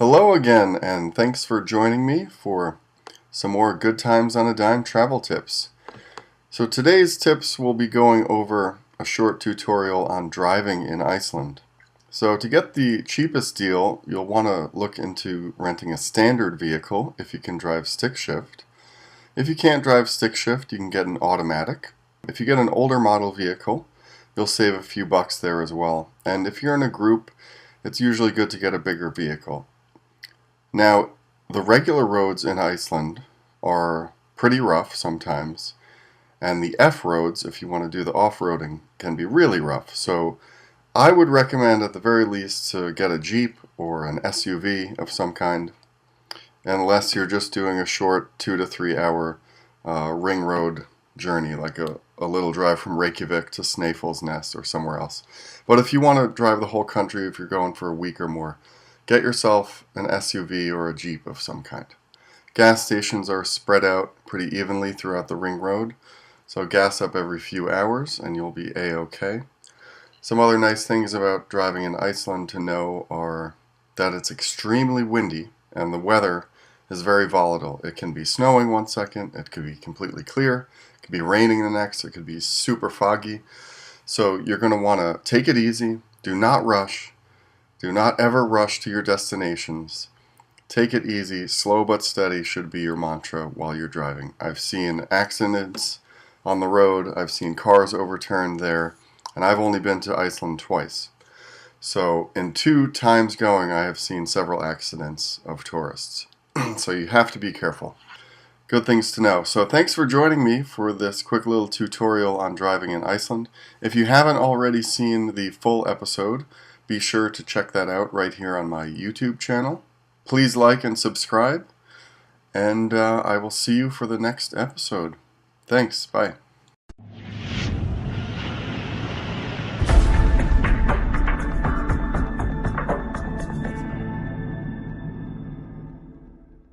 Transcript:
Hello again, and thanks for joining me for some more Good Times on a Dime travel tips. So today's tips will be going over a short tutorial on driving in Iceland. So to get the cheapest deal, you'll want to look into renting a standard vehicle if you can drive stick shift. If you can't drive stick shift, you can get an automatic. If you get an older model vehicle, you'll save a few bucks there as well. And if you're in a group, it's usually good to get a bigger vehicle. Now, the regular roads in Iceland are pretty rough sometimes, and the F roads, if you want to do the off-roading, can be really rough. So I would recommend at the very least to get a Jeep or an SUV of some kind, unless you're just doing a short 2 to 3 hour ring road journey, like a little drive from Reykjavik to Snæfellsnes or somewhere else. But if you want to drive the whole country, if you're going for a week or more, get yourself an SUV or a Jeep of some kind. Gas stations are spread out pretty evenly throughout the ring road, so gas up every few hours and you'll be A-OK. Some other nice things about driving in Iceland to know are that it's extremely windy and the weather is very volatile. It can be snowing one second, it could be completely clear, it could be raining the next, it could be super foggy. So you're going to want to take it easy, do not rush. Do not ever rush to your destinations. Take it easy, slow but steady should be your mantra while you're driving. I've seen accidents on the road, I've seen cars overturned there, and I've only been to Iceland twice. So in 2 times going, I have seen several accidents of tourists. So you have to be careful. Good things to know. So thanks for joining me for this quick little tutorial on driving in Iceland. If you haven't already seen the full episode, be sure to check that out right here on my YouTube channel. Please like and subscribe, and I will see you for the next episode. Thanks. Bye.